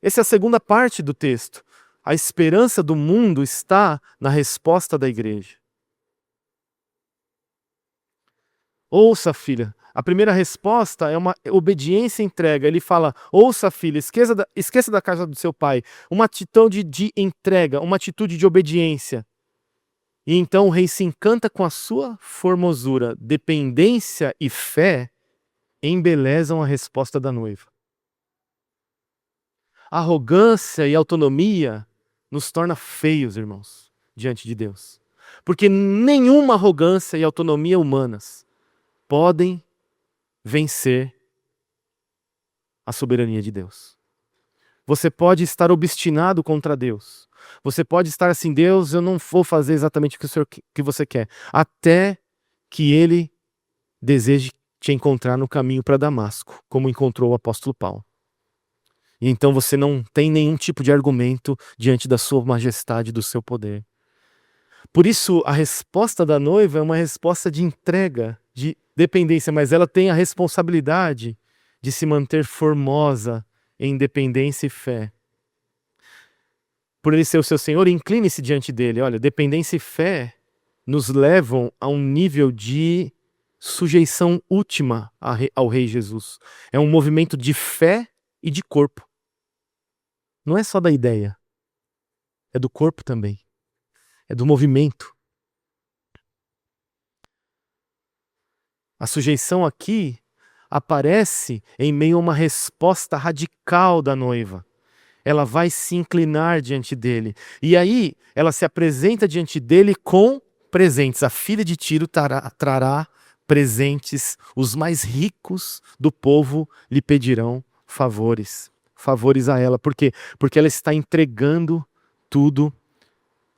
Essa é a segunda parte do texto. A esperança do mundo está na resposta da igreja. Ouça, filha. A primeira resposta é uma obediência e entrega. Ele fala: ouça, filha, esqueça da casa do seu pai. Uma atitude de entrega, uma atitude de obediência. E então o rei se encanta com a sua formosura. Dependência e fé embelezam a resposta da noiva. Arrogância e autonomia nos torna feios, irmãos, diante de Deus. Porque nenhuma arrogância e autonomia humanas podem vencer a soberania de Deus. Você pode estar obstinado contra Deus. Você pode estar assim: Deus, eu não vou fazer exatamente o que você quer. Até que Ele deseje te encontrar no caminho para Damasco, como encontrou o apóstolo Paulo. E então você não tem nenhum tipo de argumento diante da sua majestade, do seu poder. Por isso, a resposta da noiva é uma resposta de entrega, de dependência, mas ela tem a responsabilidade de se manter formosa em dependência e fé. Por ele ser o seu Senhor, incline-se diante dele. Olha, dependência e fé nos levam a um nível de sujeição última ao Rei Jesus. É um movimento de fé e de corpo. Não é só da ideia, é do corpo também, é do movimento. A sujeição aqui aparece em meio a uma resposta radical da noiva. Ela vai se inclinar diante dele. E aí, ela se apresenta diante dele com presentes. A filha de Tiro trará presentes. Os mais ricos do povo lhe pedirão favores. Favores a ela. Por quê? Porque ela está entregando tudo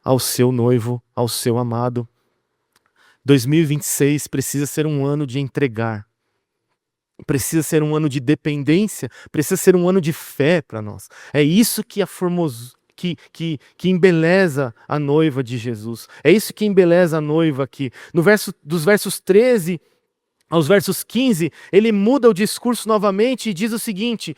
ao seu noivo, ao seu amado. 2026 precisa ser um ano de entregar. Precisa ser um ano de dependência, precisa ser um ano de fé para nós. É isso que que embeleza a noiva de Jesus. É isso que embeleza a noiva aqui. Dos versos 13 aos versos 15, ele muda o discurso novamente e diz o seguinte: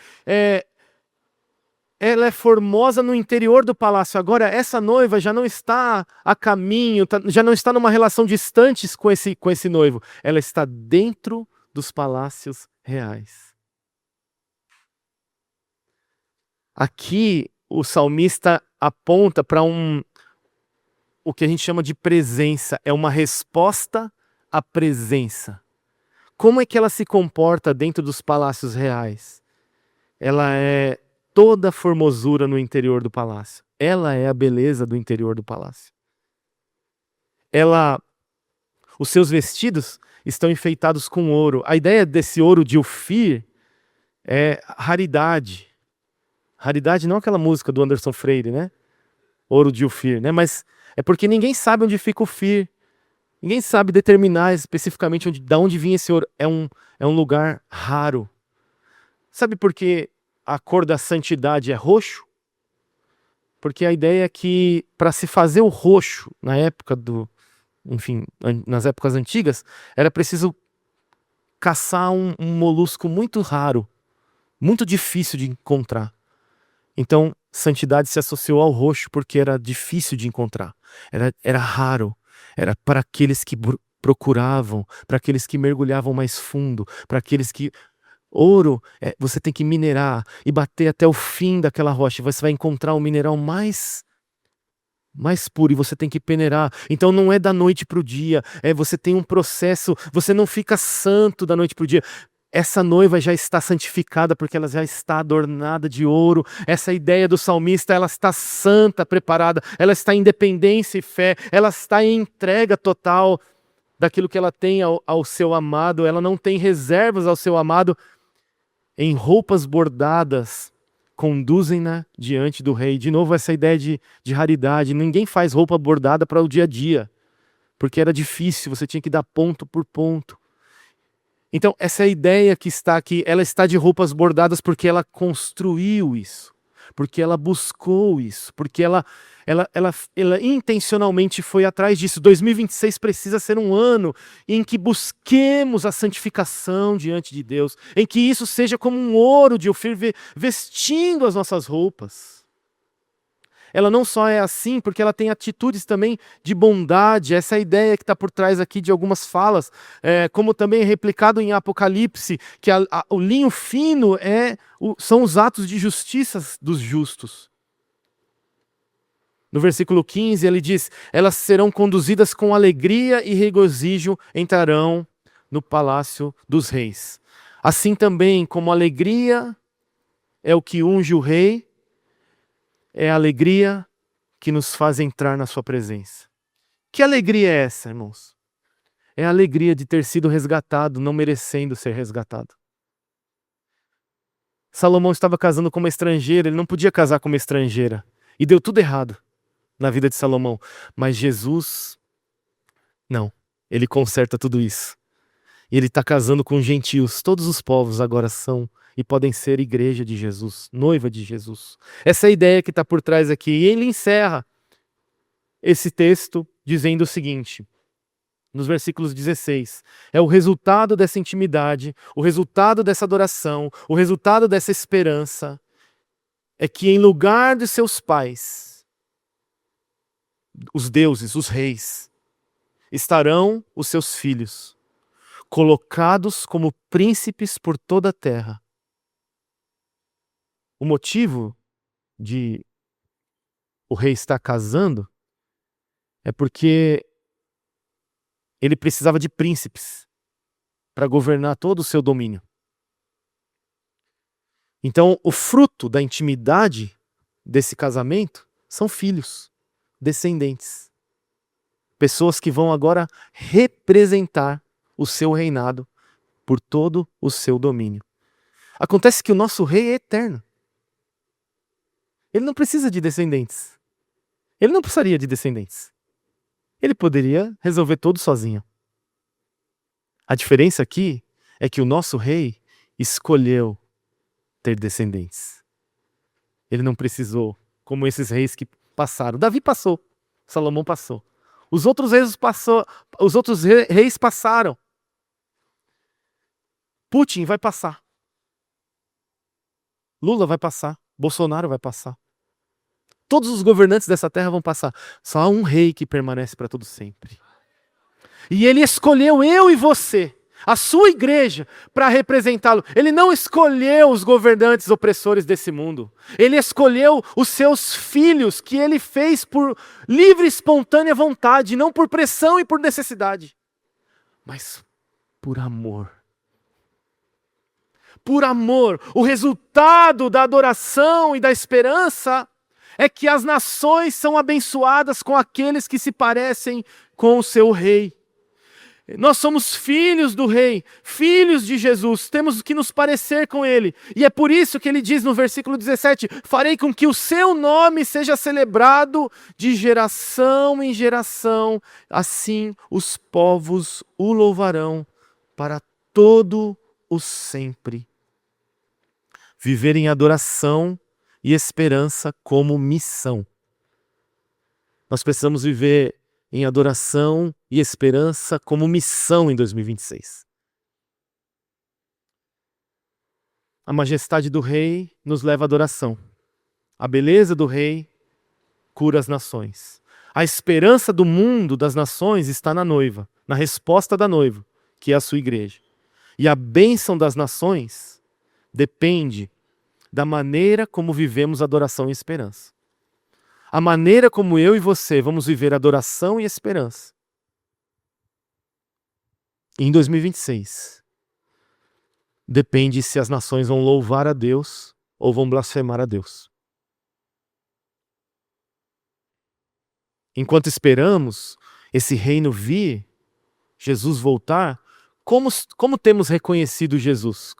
ela é formosa no interior do palácio. Agora, essa noiva já não está a caminho, já não está numa relação distante com esse noivo. Ela está dentro dos palácios reais. Aqui, o salmista aponta para o que a gente chama de presença. É uma resposta à presença. Como é que ela se comporta dentro dos palácios reais? Ela é toda formosura no interior do palácio. Ela é a beleza do interior do palácio. Os seus vestidos estão enfeitados com ouro. A ideia desse ouro de Ofir é raridade. Raridade não é aquela música do Anderson Freire, né? Ouro de Ofir, né? Mas é porque ninguém sabe onde fica Ofir. Ninguém sabe determinar especificamente de onde vinha esse ouro. É um lugar raro. Sabe por que a cor da santidade é roxo? Porque a ideia é que para se fazer o roxo na época nas épocas antigas, era preciso caçar um molusco muito raro, muito difícil de encontrar. Então, santidade se associou ao roxo porque era difícil de encontrar, era raro, era para aqueles que procuravam, para aqueles que mergulhavam mais fundo, para aqueles que... Ouro, você tem que minerar e bater até o fim daquela rocha, você vai encontrar o mineral mais puro e você tem que peneirar. Então não é da noite para o dia, você tem um processo, você não fica santo da noite para o dia. Essa noiva já está santificada porque ela já está adornada de ouro. Essa ideia do salmista, ela está santa, preparada, ela está em dependência e fé, ela está em entrega total daquilo que ela tem ao seu amado, ela não tem reservas ao seu amado. Em roupas bordadas, conduzem-na diante do rei. De novo, essa ideia de raridade. Ninguém faz roupa bordada para o dia a dia, porque era difícil, você tinha que dar ponto por ponto. Então, essa é a ideia que está aqui. Ela está de roupas bordadas porque ela construiu isso, porque ela buscou isso, porque ela intencionalmente foi atrás disso. 2026 precisa ser um ano em que busquemos a santificação diante de Deus, em que isso seja como um ouro de Ofir vestindo as nossas roupas. Ela não só é assim, porque ela tem atitudes também de bondade, essa é a ideia que está por trás aqui de algumas falas, como também é replicado em Apocalipse, que o linho fino são os atos de justiça dos justos. No versículo 15 ele diz: elas serão conduzidas com alegria e regozijo, entrarão no palácio dos reis. Assim também como alegria é o que unge o rei, é a alegria que nos faz entrar na sua presença. Que alegria é essa, irmãos? É a alegria de ter sido resgatado, não merecendo ser resgatado. Salomão estava casando com uma estrangeira, ele não podia casar com uma estrangeira. E deu tudo errado na vida de Salomão. Mas Jesus, não. Ele conserta tudo isso. E ele está casando com gentios. Todos os povos agora são e podem ser igreja de Jesus, noiva de Jesus. Essa é a ideia que está por trás aqui. E ele encerra esse texto dizendo o seguinte, nos versículos 16. É o resultado dessa intimidade, o resultado dessa adoração, o resultado dessa esperança, é que em lugar de seus pais, os deuses, os reis, estarão os seus filhos, colocados como príncipes por toda a terra. O motivo de o rei estar casando é porque ele precisava de príncipes para governar todo o seu domínio. Então, o fruto da intimidade desse casamento são filhos, descendentes. Pessoas que vão agora representar o seu reinado por todo o seu domínio. Acontece que o nosso rei é eterno. Ele não precisa de descendentes. Ele não precisaria de descendentes. Ele poderia resolver tudo sozinho. A diferença aqui é que o nosso rei escolheu ter descendentes. Ele não precisou, como esses reis que passaram. Davi passou, Salomão passou. Os outros reis passaram. Putin vai passar. Lula vai passar. Bolsonaro vai passar. Todos os governantes dessa terra vão passar. Só há um rei que permanece para todo sempre. E ele escolheu eu e você, a sua igreja, para representá-lo. Ele não escolheu os governantes opressores desse mundo. Ele escolheu os seus filhos, que ele fez por livre e espontânea vontade, não por pressão e por necessidade, mas por amor. Por amor. O resultado da adoração e da esperança é que as nações são abençoadas com aqueles que se parecem com o seu rei. Nós somos filhos do rei, filhos de Jesus, temos que nos parecer com ele. E é por isso que ele diz no versículo 17, farei com que o seu nome seja celebrado de geração em geração, assim os povos o louvarão para todo o sempre. Viver em adoração e esperança como missão. Nós precisamos viver em adoração e esperança como missão em 2026. A majestade do rei nos leva à adoração. A beleza do rei cura as nações. A esperança do mundo, das nações, está na noiva, na resposta da noiva, que é a sua igreja. E a bênção das nações depende da maneira como vivemos adoração e esperança. A maneira como eu e você vamos viver adoração e esperança em 2026 depende se as nações vão louvar a Deus ou vão blasfemar a Deus. Enquanto esperamos esse reino vir, Jesus voltar, como temos reconhecido Jesus?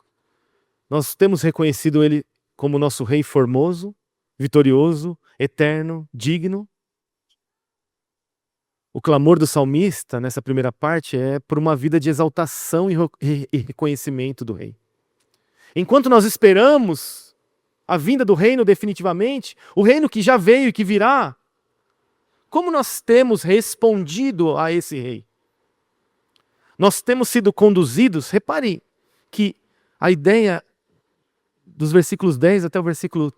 Nós temos reconhecido ele como nosso rei formoso, vitorioso, eterno, digno. O clamor do salmista, nessa primeira parte, é por uma vida de exaltação e reconhecimento do rei. Enquanto nós esperamos a vinda do reino definitivamente, o reino que já veio e que virá, como nós temos respondido a esse rei? Nós temos sido conduzidos, repare que a ideia dos versículos 10 até o versículo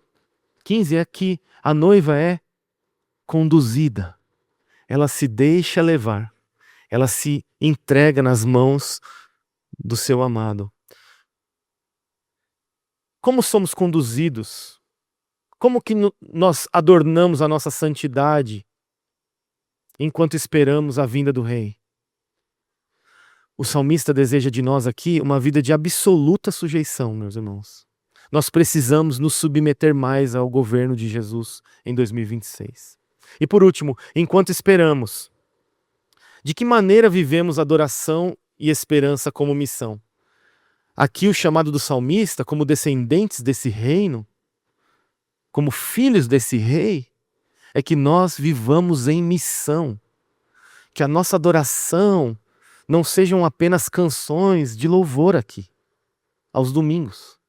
15 é que a noiva é conduzida. Ela se deixa levar. Ela se entrega nas mãos do seu amado. Como somos conduzidos? Como que nós adornamos a nossa santidade enquanto esperamos a vinda do rei? O salmista deseja de nós aqui uma vida de absoluta sujeição, meus irmãos. Nós precisamos nos submeter mais ao governo de Jesus em 2026. E por último, enquanto esperamos, de que maneira vivemos adoração e esperança como missão? Aqui o chamado do salmista, como descendentes desse reino, como filhos desse rei, é que nós vivamos em missão. Que a nossa adoração não sejam apenas canções de louvor aqui, aos domingos,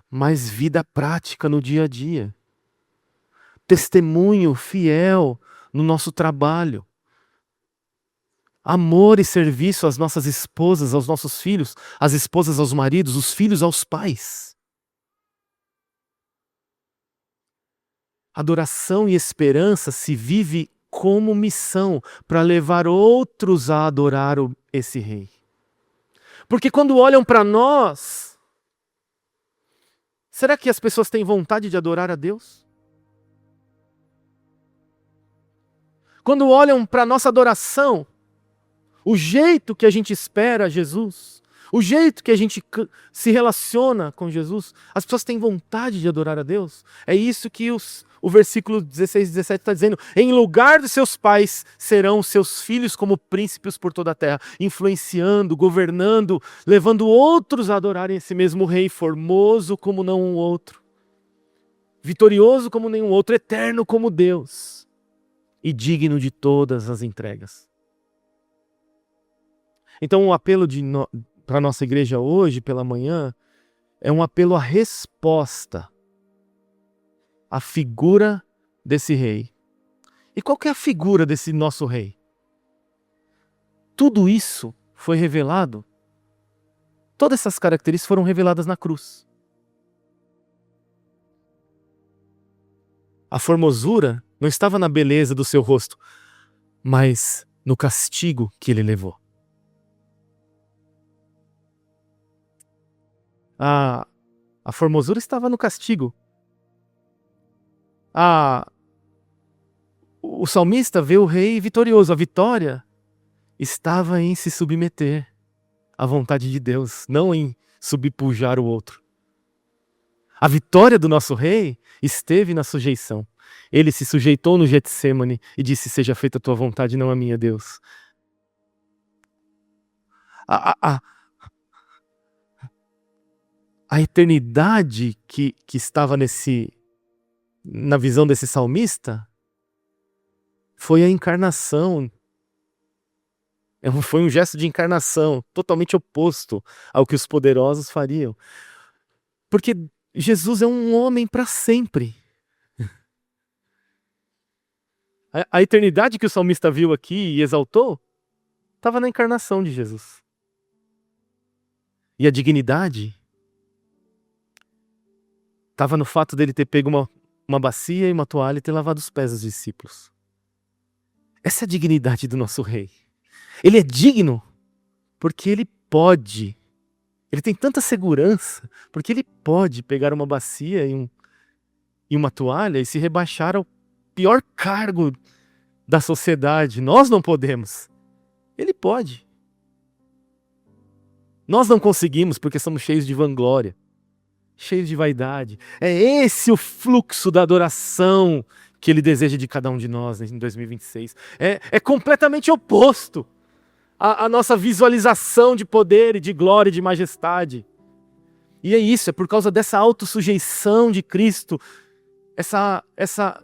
mas vida prática no dia a dia. Testemunho fiel no nosso trabalho. Amor e serviço às nossas esposas, aos nossos filhos, as esposas aos maridos, os filhos aos pais. Adoração e esperança se vive como missão para levar outros a adorar esse rei. Porque quando olham para nós, Será que as pessoas têm vontade de adorar a Deus? Quando olham para a nossa adoração, o jeito que a gente espera Jesus, o jeito que a gente se relaciona com Jesus, as pessoas têm vontade de adorar a Deus? É isso que o versículo 16 e 17 está dizendo. Em lugar de seus pais serão seus filhos como príncipes por toda a terra, influenciando, governando, levando outros a adorarem esse mesmo rei, formoso como não um outro, vitorioso como nenhum outro, eterno como Deus e digno de todas as entregas. Então o apelo para a nossa igreja hoje, pela manhã, é um apelo à resposta à figura desse rei. E qual que é a figura desse nosso rei? Tudo isso foi revelado, todas essas características foram reveladas na cruz. A formosura não estava na beleza do seu rosto, mas no castigo que ele levou. A formosura estava no castigo. O salmista vê o rei vitorioso. A vitória estava em se submeter à vontade de Deus, não em subpujar o outro. A vitória do nosso rei esteve na sujeição. Ele se sujeitou no Getsêmani e disse: seja feita a tua vontade, não a minha, Deus. A eternidade que estava na visão desse salmista foi a encarnação. Foi um gesto de encarnação totalmente oposto ao que os poderosos fariam. Porque Jesus é um homem para sempre. A eternidade que o salmista viu aqui e exaltou estava na encarnação de Jesus. E a dignidade estava no fato dele ter pego uma bacia e uma toalha e ter lavado os pés dos discípulos. Essa é a dignidade do nosso rei. Ele é digno porque ele pode. Ele tem tanta segurança porque ele pode pegar uma bacia e uma toalha e se rebaixar ao pior cargo da sociedade. Nós não podemos. Ele pode. Nós não conseguimos porque somos cheios de vanglória, cheios de vaidade. É esse o fluxo da adoração que ele deseja de cada um de nós em 2026. É completamente oposto à nossa visualização de poder e de glória e de majestade. E é isso, é por causa dessa autossujeição de Cristo,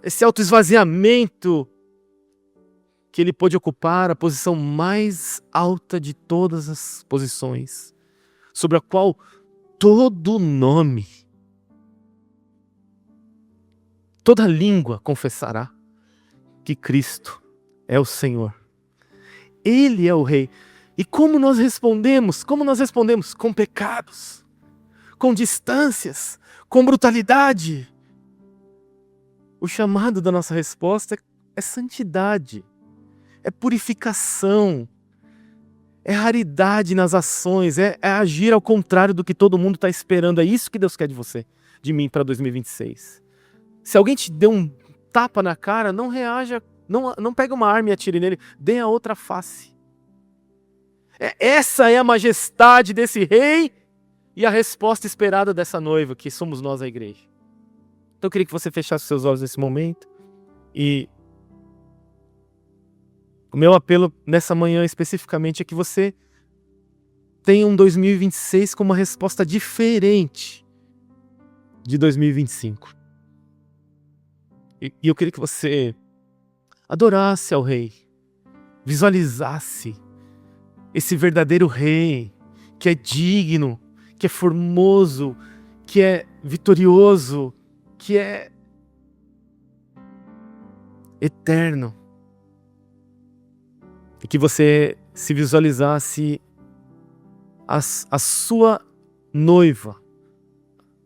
esse autoesvaziamento, que ele pôde ocupar a posição mais alta de todas as posições, sobre a qual todo nome, toda língua confessará que Cristo é o Senhor. Ele é o Rei. E como nós respondemos? Como nós respondemos? Com pecados, com distâncias, com brutalidade. O chamado da nossa resposta é santidade, é purificação, é raridade nas ações, é agir ao contrário do que todo mundo está esperando. É isso que Deus quer de você, de mim, para 2026. Se alguém te deu um tapa na cara, não reaja, não pega uma arma e atire nele, dê a outra face. Essa é a majestade desse rei e a resposta esperada dessa noiva, que somos nós, a igreja. Então eu queria que você fechasse seus olhos nesse momento e o meu apelo nessa manhã especificamente é que você tenha um 2026 com uma resposta diferente de 2025. E eu queria que você adorasse ao Rei, visualizasse esse verdadeiro Rei, que é digno, que é formoso, que é vitorioso, que é eterno. E que você se visualizasse a sua noiva,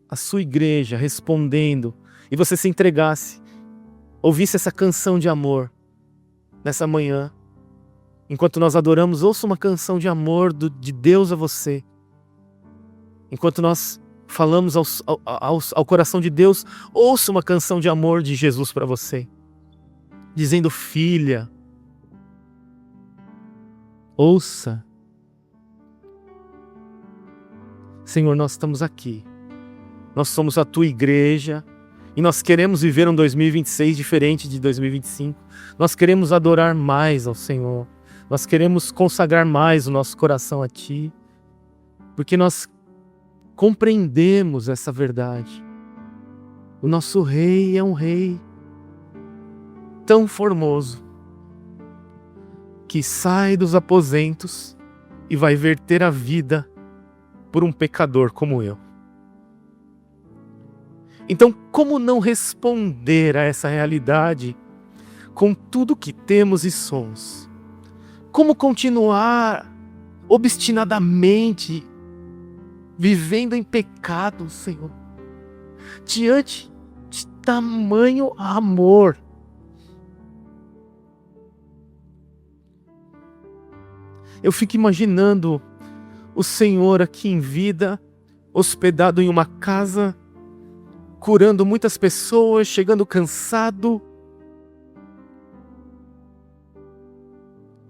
a sua igreja respondendo, e você se entregasse, ouvisse essa canção de amor nessa manhã. Enquanto nós adoramos, ouça uma canção de amor de Deus a você. Enquanto nós falamos ao coração de Deus, ouça uma canção de amor de Jesus para você, dizendo: filha, ouça. Senhor, nós estamos aqui, nós somos a tua igreja e nós queremos viver um 2026 diferente de 2025. Nós queremos adorar mais ao Senhor, nós queremos consagrar mais o nosso coração a ti, porque nós compreendemos essa verdade. O nosso rei é um rei tão formoso que sai dos aposentos e vai verter a vida por um pecador como eu. Então, como não responder a essa realidade com tudo que temos e somos? Como continuar obstinadamente vivendo em pecado, Senhor, diante de tamanho amor? Eu fico imaginando o Senhor aqui em vida, hospedado em uma casa, curando muitas pessoas, chegando cansado,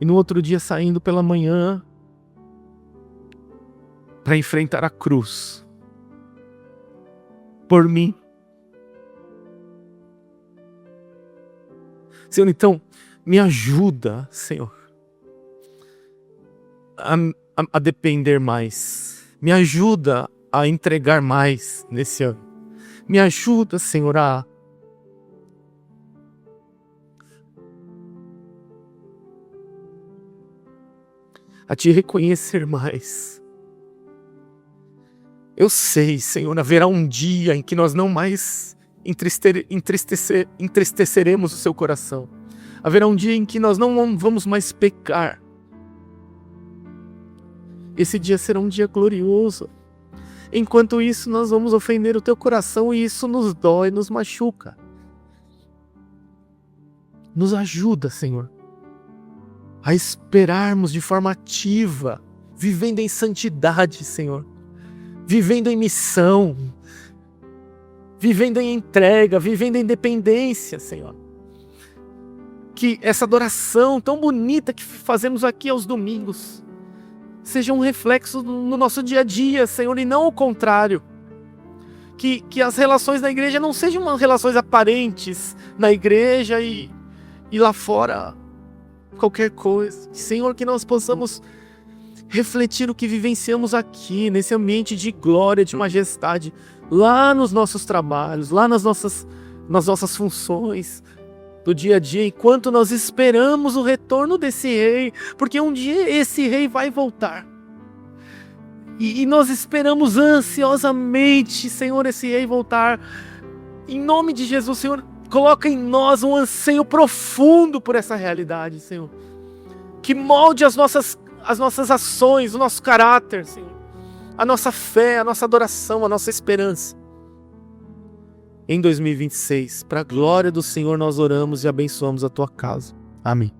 e no outro dia saindo pela manhã para enfrentar a cruz por mim. Senhor, então, me ajuda, Senhor, a depender mais. Me ajuda a entregar mais nesse ano. Me ajuda, Senhor, a te reconhecer mais. Eu sei, Senhor, haverá um dia em que nós não mais entristeceremos o seu coração. Haverá um dia em que nós não vamos mais pecar. Esse dia será um dia glorioso. Enquanto isso, nós vamos ofender o teu coração e isso nos dói, nos machuca. Nos ajuda, Senhor, a esperarmos de forma ativa, vivendo em santidade, Senhor, vivendo em missão, vivendo em entrega, vivendo em dependência, Senhor. Que essa adoração tão bonita que fazemos aqui aos domingos seja um reflexo no nosso dia a dia, Senhor, e não o contrário. Que as relações na igreja não sejam relações aparentes na igreja e lá fora qualquer coisa. Senhor, que nós possamos refletir o que vivenciamos aqui, nesse ambiente de glória, de majestade, lá nos nossos trabalhos, lá nas nossas funções do dia a dia, enquanto nós esperamos o retorno desse rei, porque um dia esse rei vai voltar. E nós esperamos ansiosamente, Senhor, esse rei voltar. Em nome de Jesus, Senhor, coloca em nós um anseio profundo por essa realidade, Senhor. Que molde as nossas ações, o nosso caráter, Senhor. A nossa fé, a nossa adoração, a nossa esperança. Em 2026, para a glória do Senhor, nós oramos e abençoamos a tua casa. Amém.